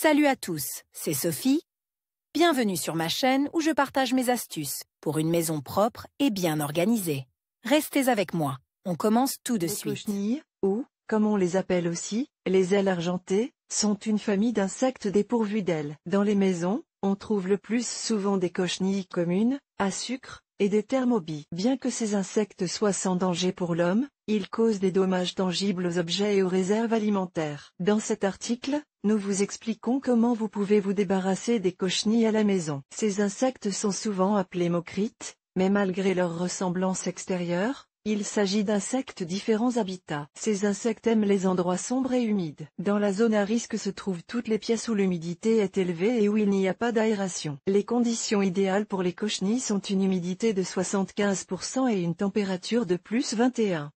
Salut à tous, c'est Sophie. Bienvenue sur ma chaîne où je partage mes astuces pour une maison propre et bien organisée. Restez avec moi, on commence tout de suite. Les cochenilles, ou, comme on les appelle aussi, les ailes argentées, sont une famille d'insectes dépourvus d'ailes. Dans les maisons, on trouve le plus souvent des cochenilles communes, à sucre, et des thermobies. Bien que ces insectes soient sans danger pour l'homme, ils causent des dommages tangibles aux objets et aux réserves alimentaires. Dans cet article, nous vous expliquons comment vous pouvez vous débarrasser des cochenilles à la maison. Ces insectes sont souvent appelés mocrites, mais malgré leur ressemblance extérieure, il s'agit d'insectes différents habitats. Ces insectes aiment les endroits sombres et humides. Dans la zone à risque se trouvent toutes les pièces où l'humidité est élevée et où il n'y a pas d'aération. Les conditions idéales pour les cochenilles sont une humidité de 75% et une température de plus 21-27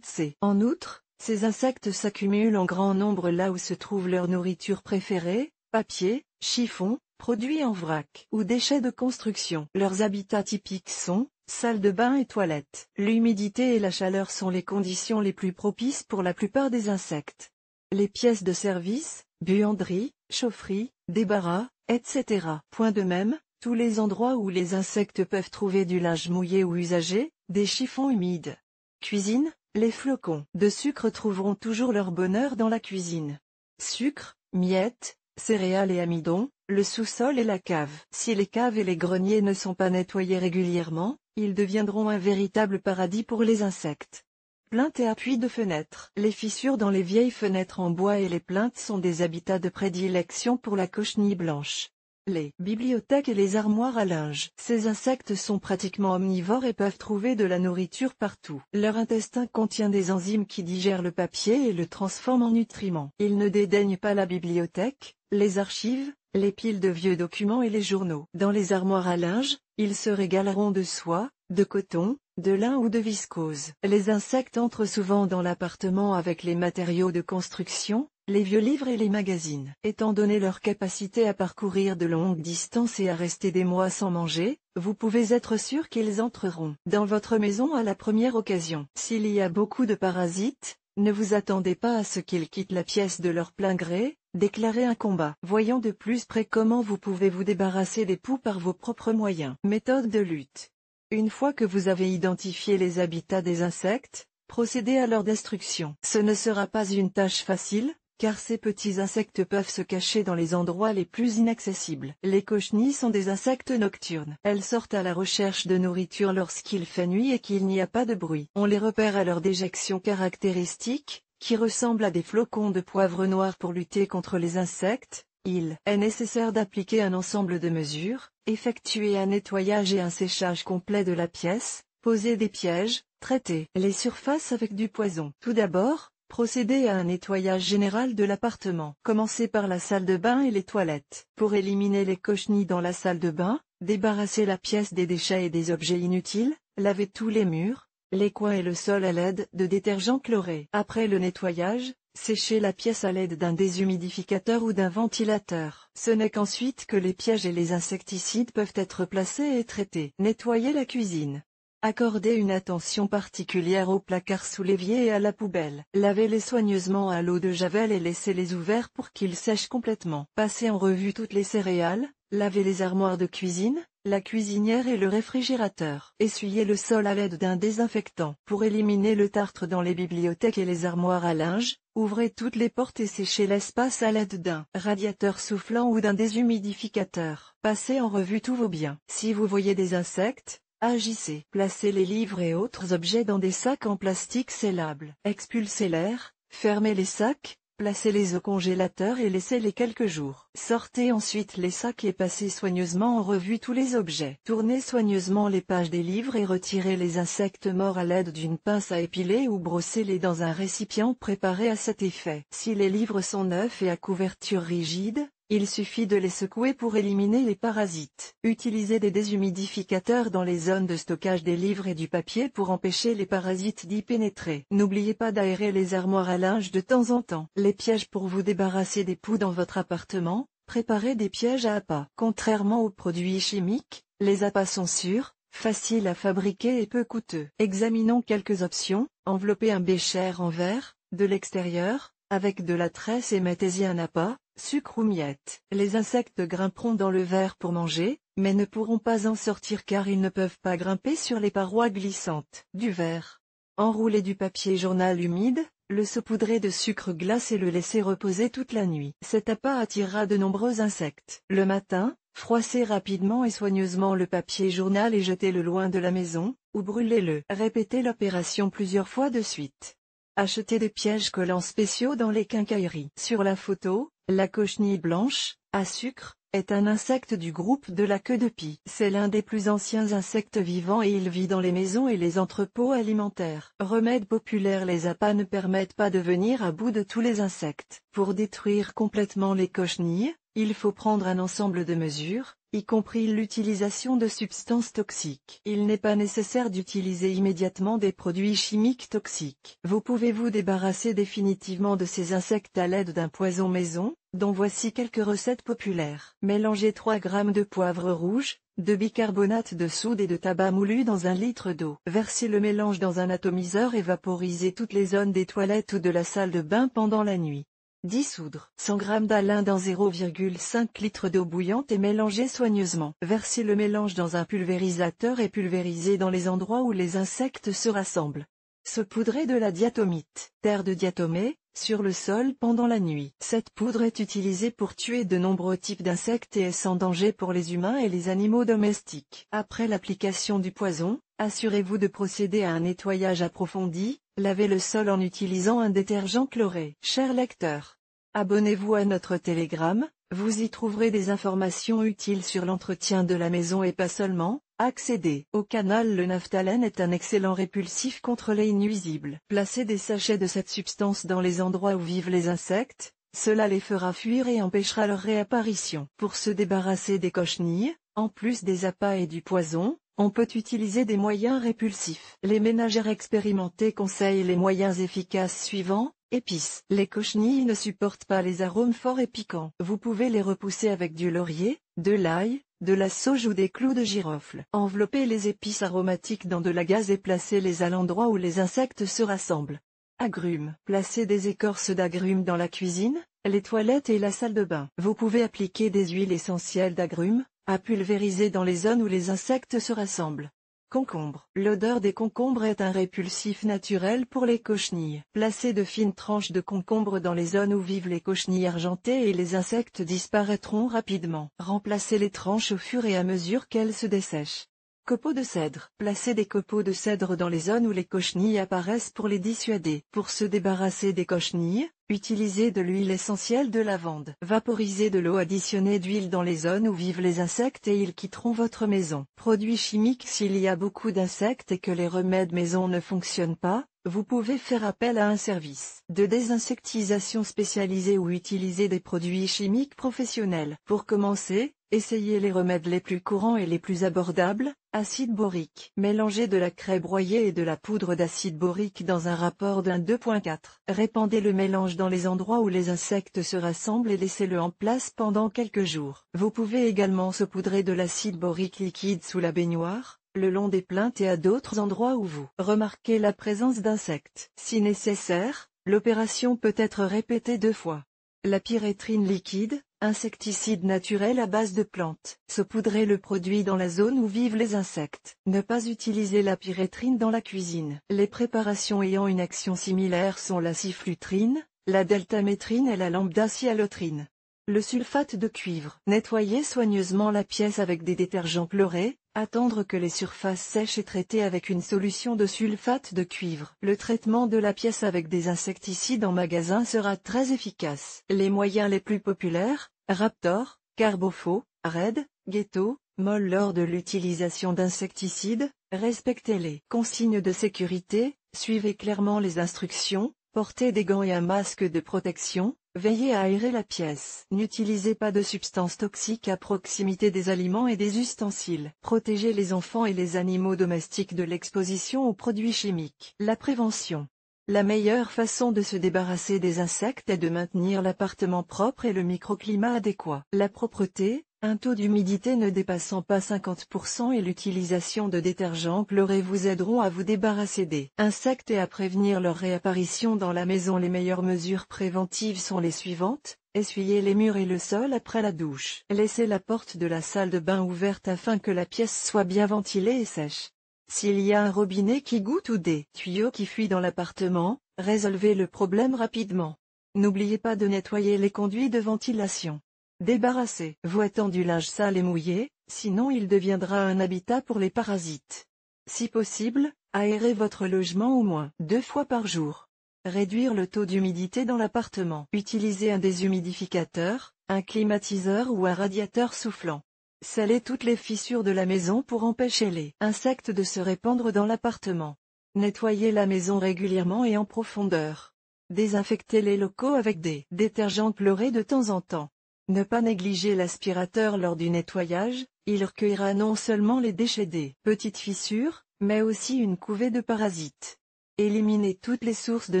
C. En outre, ces insectes s'accumulent en grand nombre là où se trouve leur nourriture préférée, papier, chiffon, produits en vrac ou déchets de construction. Leurs habitats typiques sont salle de bain et toilettes. L'humidité et la chaleur sont les conditions les plus propices pour la plupart des insectes. Les pièces de service, buanderie, chaufferie, débarras, etc. Point de même, tous les endroits où les insectes peuvent trouver du linge mouillé ou usagé, des chiffons humides. Cuisine, les flocons de sucre trouveront toujours leur bonheur dans la cuisine. Sucre, miettes, céréales et amidon, le sous-sol et la cave. Si les caves et les greniers ne sont pas nettoyés régulièrement, ils deviendront un véritable paradis pour les insectes. Plaintes et appuis de fenêtres. Les fissures dans les vieilles fenêtres en bois et les plaintes sont des habitats de prédilection pour la cochenille blanche. Les bibliothèques et les armoires à linge. Ces insectes sont pratiquement omnivores et peuvent trouver de la nourriture partout. Leur intestin contient des enzymes qui digèrent le papier et le transforment en nutriments. Ils ne dédaignent pas la bibliothèque, les archives, les piles de vieux documents et les journaux. Dans les armoires à linge, ils se régaleront de soie, de coton, de lin ou de viscose. Les insectes entrent souvent dans l'appartement avec les matériaux de construction, les vieux livres et les magazines. Étant donné leur capacité à parcourir de longues distances et à rester des mois sans manger, vous pouvez être sûr qu'ils entreront dans votre maison à la première occasion. S'il y a beaucoup de parasites, ne vous attendez pas à ce qu'ils quittent la pièce de leur plein gré, déclarez un combat. Voyons de plus près comment vous pouvez vous débarrasser des poux par vos propres moyens. Méthode de lutte. Une fois que vous avez identifié les habitats des insectes, procédez à leur destruction. Ce ne sera pas une tâche facile, car ces petits insectes peuvent se cacher dans les endroits les plus inaccessibles. Les cochenilles sont des insectes nocturnes. Elles sortent à la recherche de nourriture lorsqu'il fait nuit et qu'il n'y a pas de bruit. On les repère à leur déjection caractéristique, qui ressemble à des flocons de poivre noir. Pour lutter contre les insectes, il est nécessaire d'appliquer un ensemble de mesures, effectuer un nettoyage et un séchage complet de la pièce, poser des pièges, traiter les surfaces avec du poison. Tout d'abord, procédez à un nettoyage général de l'appartement. Commencez par la salle de bain et les toilettes. Pour éliminer les cochenilles dans la salle de bain, débarrassez la pièce des déchets et des objets inutiles, lavez tous les murs, les coins et le sol à l'aide de détergent chloré. Après le nettoyage, séchez la pièce à l'aide d'un déshumidificateur ou d'un ventilateur. Ce n'est qu'ensuite que les pièges et les insecticides peuvent être placés et traités. Nettoyez la cuisine. Accordez une attention particulière aux placards sous l'évier et à la poubelle. Lavez-les soigneusement à l'eau de javel et laissez-les ouverts pour qu'ils sèchent complètement. Passez en revue toutes les céréales, lavez les armoires de cuisine, la cuisinière et le réfrigérateur. Essuyez le sol à l'aide d'un désinfectant. Pour éliminer le tartre dans les bibliothèques et les armoires à linge, ouvrez toutes les portes et séchez l'espace à l'aide d'un radiateur soufflant ou d'un déshumidificateur. Passez en revue tous vos biens. Si vous voyez des insectes, agissez. Placez les livres et autres objets dans des sacs en plastique sellables. Expulsez l'air, fermez les sacs, placez-les au congélateur et laissez-les quelques jours. Sortez ensuite les sacs et passez soigneusement en revue tous les objets. Tournez soigneusement les pages des livres et retirez les insectes morts à l'aide d'une pince à épiler ou brossez-les dans un récipient préparé à cet effet. Si les livres sont neufs et à couverture rigide, il suffit de les secouer pour éliminer les parasites. Utilisez des déshumidificateurs dans les zones de stockage des livres et du papier pour empêcher les parasites d'y pénétrer. N'oubliez pas d'aérer les armoires à linge de temps en temps. Les pièges pour vous débarrasser des poux dans votre appartement, préparez des pièges à appât. Contrairement aux produits chimiques, les appâts sont sûrs, faciles à fabriquer et peu coûteux. Examinons quelques options. Enveloppez un bécher en verre, de l'extérieur, avec de la tresse et mettez-y un appât. sucre ou miettes. Les insectes grimperont dans le verre pour manger, mais ne pourront pas en sortir car ils ne peuvent pas grimper sur les parois glissantes du verre. Enrouler du papier journal humide, le saupoudrer de sucre glace et le laisser reposer toute la nuit. Cet appât attirera de nombreux insectes. Le matin, froissez rapidement et soigneusement le papier journal et jetez-le loin de la maison, ou brûlez-le. Répétez l'opération plusieurs fois de suite. Achetez des pièges collants spéciaux dans les quincailleries. Sur la photo, la cochenille blanche, à sucre, est un insecte du groupe de la queue de pie. C'est l'un des plus anciens insectes vivants et il vit dans les maisons et les entrepôts alimentaires. Remède populaire: les appâts ne permettent pas de venir à bout de tous les insectes. Pour détruire complètement les cochenilles, il faut prendre un ensemble de mesures, y compris l'utilisation de substances toxiques. Il n'est pas nécessaire d'utiliser immédiatement des produits chimiques toxiques. Vous pouvez vous débarrasser définitivement de ces insectes à l'aide d'un poison maison, dont voici quelques recettes populaires. Mélangez 3 g de poivre rouge, de bicarbonate de soude et de tabac moulu dans 1 litre d'eau. Versez le mélange dans un atomiseur et vaporisez toutes les zones des toilettes ou de la salle de bain pendant la nuit. Dissoudre 100 g d'alun dans 0,5 litre d'eau bouillante et mélangez soigneusement. Versez le mélange dans un pulvérisateur et pulvérisez dans les endroits où les insectes se rassemblent. Saupoudrer de la diatomite, terre de diatomée, sur le sol pendant la nuit. Cette poudre est utilisée pour tuer de nombreux types d'insectes et est sans danger pour les humains et les animaux domestiques. Après l'application du poison, assurez-vous de procéder à un nettoyage approfondi. Lavez le sol en utilisant un détergent chloré. Chers lecteurs, abonnez-vous à notre Telegram, vous y trouverez des informations utiles sur l'entretien de la maison et pas seulement. Accédez au canal. Le naphtalène est un excellent répulsif contre les nuisibles. Placez des sachets de cette substance dans les endroits où vivent les insectes, cela les fera fuir et empêchera leur réapparition. Pour se débarrasser des cochenilles, en plus des appâts et du poison, on peut utiliser des moyens répulsifs. Les ménagères expérimentées conseillent les moyens efficaces suivants. Épices. Les cochenilles ne supportent pas les arômes forts et piquants. Vous pouvez les repousser avec du laurier, de l'ail, de la sauge ou des clous de girofle. Enveloppez les épices aromatiques dans de la gaze et placez-les à l'endroit où les insectes se rassemblent. Agrumes. Placez des écorces d'agrumes dans la cuisine, les toilettes et la salle de bain. Vous pouvez appliquer des huiles essentielles d'agrumes, à pulvériser dans les zones où les insectes se rassemblent. Concombre. L'odeur des concombres est un répulsif naturel pour les cochenilles. Placez de fines tranches de concombre dans les zones où vivent les cochenilles argentées et les insectes disparaîtront rapidement. Remplacez les tranches au fur et à mesure qu'elles se dessèchent. Copeaux de cèdre. Placez des copeaux de cèdre dans les zones où les cochenilles apparaissent pour les dissuader. Pour se débarrasser des cochenilles, utilisez de l'huile essentielle de lavande. Vaporisez de l'eau additionnée d'huile dans les zones où vivent les insectes et ils quitteront votre maison. Produits chimiques. S'il y a beaucoup d'insectes et que les remèdes maison ne fonctionnent pas, vous pouvez faire appel à un service de désinsectisation spécialisé ou utiliser des produits chimiques professionnels. Pour commencer, essayez les remèdes les plus courants et les plus abordables. Acide borique. Mélangez de la craie broyée et de la poudre d'acide borique dans un rapport d'1,2.4. Répandez le mélange dans les endroits où les insectes se rassemblent et laissez-le en place pendant quelques jours. Vous pouvez également saupoudrer de l'acide borique liquide sous la baignoire, le long des plinthes et à d'autres endroits où vous remarquez la présence d'insectes. Si nécessaire, l'opération peut être répétée 2 fois. La pyréthrine liquide, insecticide naturel à base de plantes. Saupoudrez le produit dans la zone où vivent les insectes. Ne pas utiliser la pyréthrine dans la cuisine. Les préparations ayant une action similaire sont la siflutrine, la deltamétrine et la lambda-cyhalotrine. Le sulfate de cuivre. Nettoyer soigneusement la pièce avec des détergents chlorés, attendre que les surfaces sèchent et traiter avec une solution de sulfate de cuivre. Le traitement de la pièce avec des insecticides en magasin sera très efficace. Les moyens les plus populaires: Raptor, Carbofo, Red, Ghetto, Moll. Lors de l'utilisation d'insecticides, respectez les consignes de sécurité, suivez clairement les instructions, portez des gants et un masque de protection. Veillez à aérer la pièce. N'utilisez pas de substances toxiques à proximité des aliments et des ustensiles. Protégez les enfants et les animaux domestiques de l'exposition aux produits chimiques. La prévention. La meilleure façon de se débarrasser des insectes est de maintenir l'appartement propre et le microclimat adéquat. La propreté, un taux d'humidité ne dépassant pas 50% et l'utilisation de détergents chlorés vous aideront à vous débarrasser des insectes et à prévenir leur réapparition dans la maison. Les meilleures mesures préventives sont les suivantes: Essuyez les murs et le sol après la douche. Laissez la porte de la salle de bain ouverte afin que la pièce soit bien ventilée et sèche. S'il y a un robinet qui goutte ou des tuyaux qui fuient dans l'appartement, résolvez le problème rapidement. N'oubliez pas de nettoyer les conduits de ventilation. Débarrassez-vous du linge sale et mouillé, sinon il deviendra un habitat pour les parasites. Si possible, aérez votre logement au moins 2 fois par jour. Réduire le taux d'humidité dans l'appartement. Utilisez un déshumidificateur, un climatiseur ou un radiateur soufflant. Scellez toutes les fissures de la maison pour empêcher les insectes de se répandre dans l'appartement. Nettoyez la maison régulièrement et en profondeur. Désinfectez les locaux avec des détergents chlorés de temps en temps. Ne pas négliger l'aspirateur lors du nettoyage, il recueillera non seulement les déchets des petites fissures, mais aussi une couvée de parasites. Éliminez toutes les sources de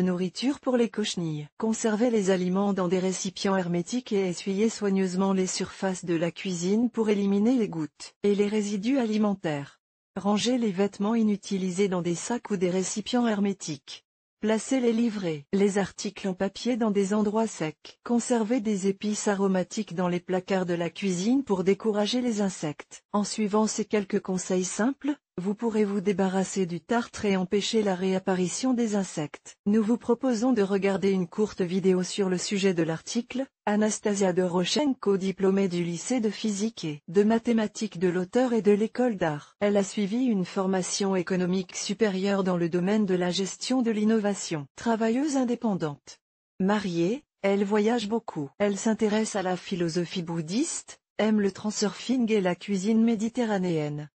nourriture pour les cochenilles. Conservez les aliments dans des récipients hermétiques et essuyez soigneusement les surfaces de la cuisine pour éliminer les gouttes et les résidus alimentaires. Rangez les vêtements inutilisés dans des sacs ou des récipients hermétiques. Placez les livrets, les articles en papier dans des endroits secs. Conservez des épices aromatiques dans les placards de la cuisine pour décourager les insectes. En suivant ces quelques conseils simples, vous pourrez vous débarrasser du tartre et empêcher la réapparition des insectes. Nous vous proposons de regarder une courte vidéo sur le sujet de l'article. Anastasia Doroshenko, diplômée du lycée de physique et de mathématiques de l'auteur et de l'école d'art. Elle a suivi une formation économique supérieure dans le domaine de la gestion de l'innovation. Travailleuse indépendante. Mariée, elle voyage beaucoup. Elle s'intéresse à la philosophie bouddhiste, aime le transurfing et la cuisine méditerranéenne.